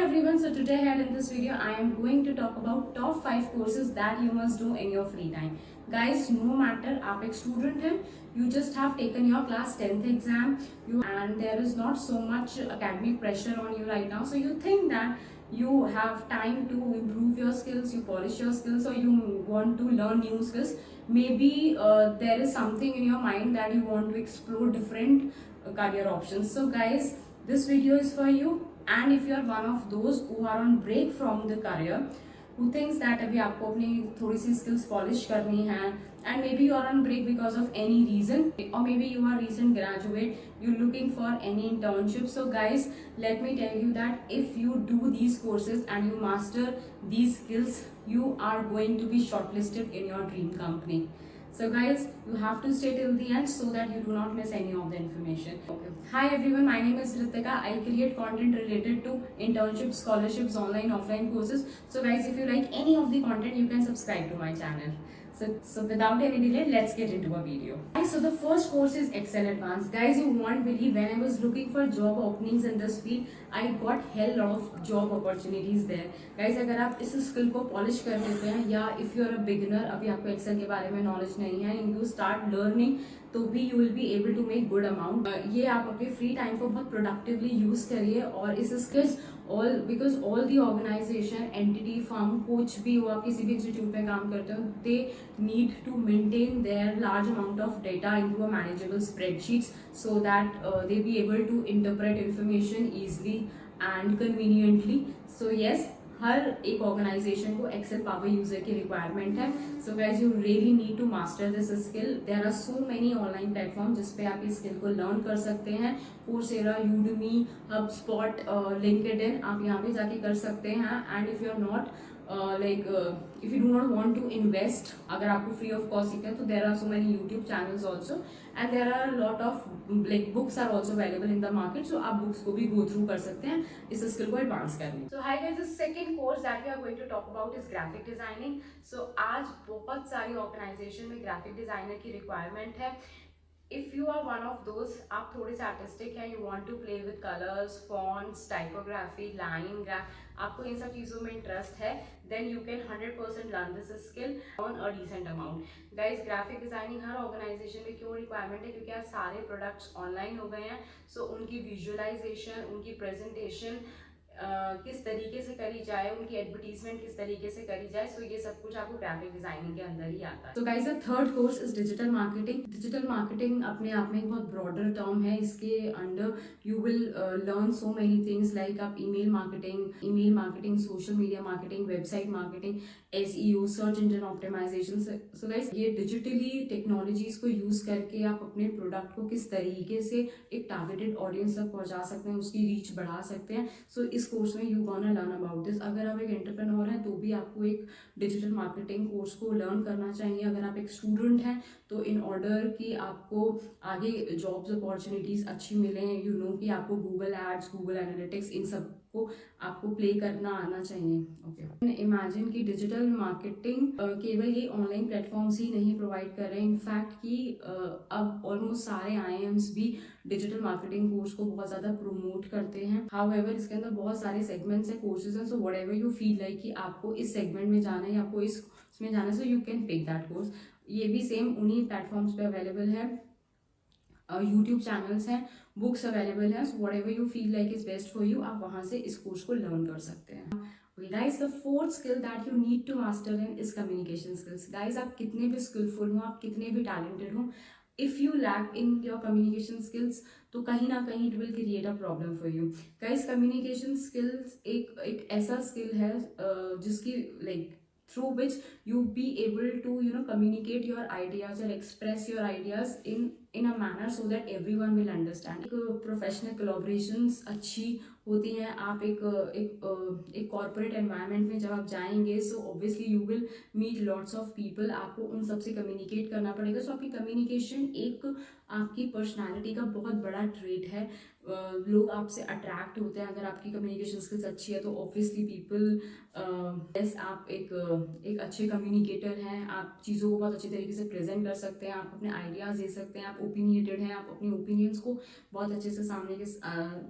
everyone, so today here in this video I am going to talk about top 5 courses that you must do in your free time. Guys, no matter आप एक student हैं, you just have taken your class 10th exam and there is not so much academic pressure on you right now, so you think that you have time to improve your skills, you polish your skills, or you want to learn new skills. Maybe there is something in your mind that you want to explore different career options. So guys, this video is for you. And if you are one of those who are on break from the career, who thinks that अभी आपको अपनी थोड़ी सी skills polish करनी है, and maybe you are on break because of any reason, or maybe you are recent graduate, you're looking for any internship. So guys, let me tell you that if you do these courses and you master these skills, you are going to be shortlisted in your dream company. So guys, you have to stay till the end so that you do not miss any of the information. Okay. Hi everyone, my name is Ritika. I create content related to internships, scholarships, online, offline courses. So guys, if you like any of the content, you can subscribe to my channel. So without any delay, let's get into a video. Guys, so the first course is Excel Advanced. Guys, you won't believe, when I was looking for job openings in this field, I got hell lot of job opportunities there. Guys, अगर आप इस skill को polish कर देते हैं, या if you are a beginner, अभी आपको एक्सेल के बारे में नॉलेज नहीं है, एंड यू स्टार्ट लर्निंग, तो भी you will be able to make good amount. ये आप अपने फ्री टाइम को बहुत प्रोडक्टिवली यूज करिए. और इस skills all because all the organisation, entity, firm, कुछ भी हो, आप किसी भी इंस्टीट्यूट में काम करते हो, दे need to maintain their large amount of data into a manageable spreadsheets so that they be able to interpret information easily and conveniently. So yes, हर एक ऑर्गेनाइजेशन को एक्सेल पावर यूजर की रिक्वायरमेंट है. So guys, you really need to master this skill. There are so many online platform जिस पे आप इस skill को learn कर सकते हैं. कोर्सेरा, यूडमी, हबस्पॉट, लिंक्डइन, आप यहाँ पे जाके कर सकते हैं. And if you are not if you do not want to invest, अगर आपको free of cost सीखना है, तो there are so many YouTube channels also, and there are a lot of books are also available in the market, so आप books को भी go through कर सकते हैं इस skill को advance करने. So hi guys, the second course that we are going to talk about is graphic designing. So आज बहुत सारी organization में graphic designer की requirement है. If you are one of those, आप थोड़े से artistic हैं, you want to play with colors, fonts, typography, line, graph, आपको इन सब चीज़ों में इंटरेस्ट है, then you can 100% learn this skill on a decent amount. Guys, graphic designing हर ऑर्गेनाइजेशन में क्यों रिक्वायरमेंट है? क्योंकि आज सारे प्रोडक्ट्स ऑनलाइन हो गए हैं. सो उनकी विजुअलाइजेशन, उनकी प्रेजेंटेशन किस तरीके से करी जाए, उनकी एडवर्टीजमेंट किस तरीके से करी जाए, सो ये सब कुछ आपको ग्राफिक डिजाइनिंग के अंदर ही आता है. तो guys, the third course is digital marketing. Digital marketing अपने आप में एक बहुत ब्रॉडर टर्म है. इसके under you will learn so many things, like आप email marketing, social media marketing, website marketing, SEO, search engine optimization. So guys, ये digitally technologies को यूज करके आप अपने प्रोडक्ट को किस तरीके से एक टारगेटेड ऑडियंस तक पहुंचा सकते हैं, उसकी रीच बढ़ा सकते हैं. सो इस कोर्स में you gonna learn about this. अगर आप एक एंटरप्रेन्योर हैं तो भी आपको एक डिजिटल मार्केटिंग कोर्स को लर्न करना चाहिए. अगर आप एक स्टूडेंट हैं तो इन ऑर्डर कि आपको आगे जॉब्स अपॉर्चुनिटीज अच्छी मिलें, यू नो कि आपको गूगल एड्स, गूगल एनालिटिक्स, इन सब को आपको प्ले करना आना चाहिए. ओके, इमेजिन कि डिजिटल मार्केटिंग केवल ये ऑनलाइन प्लेटफॉर्म्स ही नहीं प्रोवाइड कर रहे हैं. इनफैक्ट कि अब ऑलमोस्ट सारे IIMs भी डिजिटल मार्केटिंग कोर्स को बहुत ज़्यादा प्रमोट करते हैं. हाउएवर, इसके अंदर बहुत सारे सेगमेंट्स हैं, कोर्सेज हैं. So whatever you feel like कि आपको इस सेगमेंट में जाना है या आपको इसमें जाना है, so you can pick that course. ये भी सेम उन्हीं प्लेटफॉर्म्स पे अवेलेबल है. यूट्यूब चैनल्स हैं, बुक्स अवेलेबल हैं. So whatever you feel like is best for you, आप वहाँ से इस कोर्स को लर्न कर सकते हैं. Guys, the fourth skill that you need to master in is communication skills. Guys, आप कितने भी skillful हो, आप कितने भी talented हो, if you lack in your communication skills, तो कहीं ना कहीं it will create a problem for you. Guys, communication skills एक ऐसा skill है जिसकी like through which you be able to communicate your ideas or express your ideas in a manner so that everyone will understand. Professional collaborations अच्छी होती हैं. आप एक corporate environment में जब आप जाएंगे, so obviously you will meet lots of people. आपको उन सबसे कम्युनिकेट करना पड़ेगा. सो आपकी कम्युनिकेशन एक आपकी पर्सनालिटी का बहुत बड़ा ट्रेट है. लोग आपसे अट्रैक्ट होते हैं अगर आपकी कम्युनिकेशन स्किल्स अच्छी है. तो ऑब्वियसली पीपल यस, आप एक अच्छे कम्युनिकेटर हैं. आप चीज़ों को बहुत अच्छी तरीके से प्रेजेंट कर सकते हैं, आप अपने आइडियाज़ दे सकते हैं, आप ओपिनियटेड हैं, आप अपनी ओपिनियंस को बहुत अच्छे से सामने के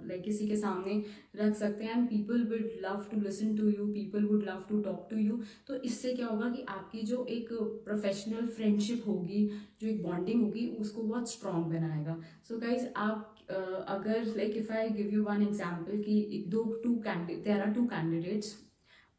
लाइक किसी के सामने रख सकते हैं, and people would love to listen to you, people would love to talk to you. तो इससे क्या होगा कि आपकी जो एक प्रोफेशनल फ्रेंडशिप होगी, जो एक बॉन्डिंग होगी, उसको बहुत स्ट्रॉन्ग बनाएगा। सो गाइज आप अगर like if I give you one example कि there are two candidates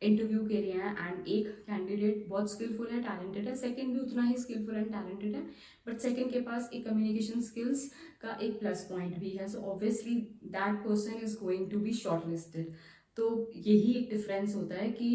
interview के लिए हैं, एंड एक कैंडिडेट बहुत स्किलफुल है, टैलेंटेड है, सेकंड भी उतना ही स्किलफुल एंड टैलेंटेड है, बट सेकंड के पास एक कम्युनिकेशन स्किल्स का एक प्लस पॉइंट भी है, so obviously that person is going to be shortlisted. तो यही एक डिफरेंस होता है कि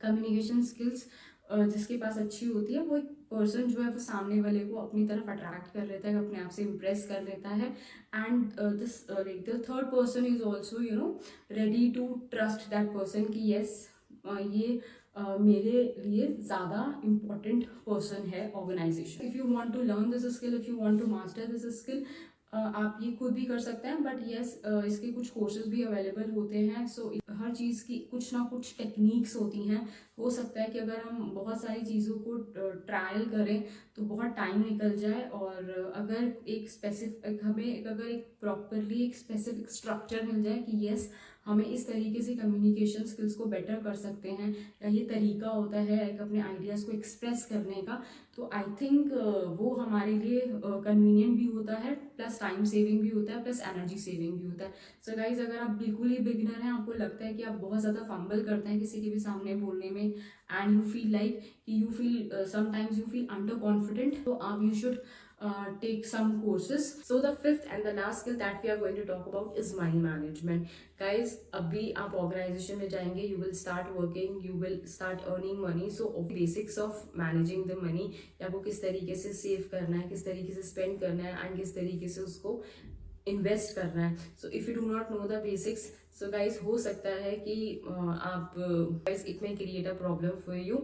कम्युनिकेशन स्किल्स जिसके पास अच्छी होती है, वो एक पर्सन जो है वो सामने वाले को अपनी तरफ अट्रैक्ट कर लेता है, अपने आप से इम्प्रेस कर लेता है, and this like the third person is also you know ready to trust that person कि येस ये मेरे लिए ज़्यादा इम्पॉर्टेंट पर्सन है organisation. If you want to learn this skill, if you want to master this skill, आप ये खुद भी कर सकते हैं, बट येस इसके कुछ कोर्सेज भी अवेलेबल होते हैं। सो हर चीज़ की कुछ ना कुछ टेक्निक्स होती हैं। हो सकता है कि अगर हम बहुत सारी चीज़ों को ट्रायल करें तो बहुत टाइम निकल जाए, और अगर एक स्पेसिफिक हमें अगर एक प्रॉपरली एक स्पेसिफिक स्ट्रक्चर मिल जाए कि येस हमें इस तरीके से कम्युनिकेशन स्किल्स को बेटर कर सकते हैं, या ये तरीका होता है एक अपने आइडियाज़ को एक्सप्रेस करने का, तो आई थिंक वो हमारे लिए कन्वीनियंट भी होता है, प्लस टाइम सेविंग भी होता है, प्लस एनर्जी सेविंग भी होता है। सो गाइज अगर आप बिल्कुल ही बिगिनर हैं, आपको लगता है कि आप बहुत ज़्यादा फंबल करते हैं किसी के भी सामने बोलने में, एंड यू फील लाइक कि you feel sometimes you feel under confident, तो आप you should take some courses. So the fifth and the last skill that we are going to talk about is money management. Guys, अभी आप organisation में जाएंगे, you will start working, you will start earning money. So basics of managing the money, या आपको किस तरीके से save करना है, किस तरीके से स्पेंड करना है, एंड किस तरीके से उसको इन्वेस्ट करना है। So if you do not know the basics, so guys हो सकता है कि आप गाइज इट में create a problem for you.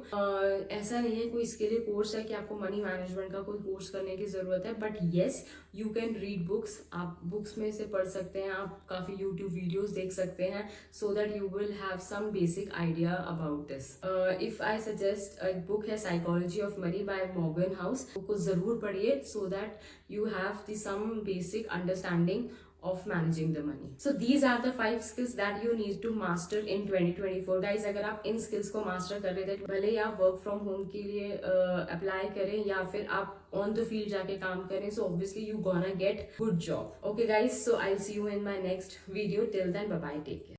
ऐसा नहीं है कोई इसके लिए कोर्स है कि आपको मनी मैनेजमेंट का कोई कोर्स करने की ज़रूरत है, but yes you can read books, आप बुक्स में से पढ़ सकते हैं, आप काफ़ी यूट्यूब वीडियोज़ देख सकते हैं, so that you will have some basic idea about this. If I suggest एक बुक है psychology of money by Morgan House, book को ज़रूर पढ़िए, सो दैट you have the some basic understanding of managing the money. So these are the 5 skills that you need to master in 2024. Guys, अगर आप इन skills को master कर लेते हैं, भले ही आप work from home के लिए apply करें या फिर आप on the field जाके काम करें, so obviously you gonna get good job. Okay guys, so I'll see you in my next video. Till then, bye bye, take care.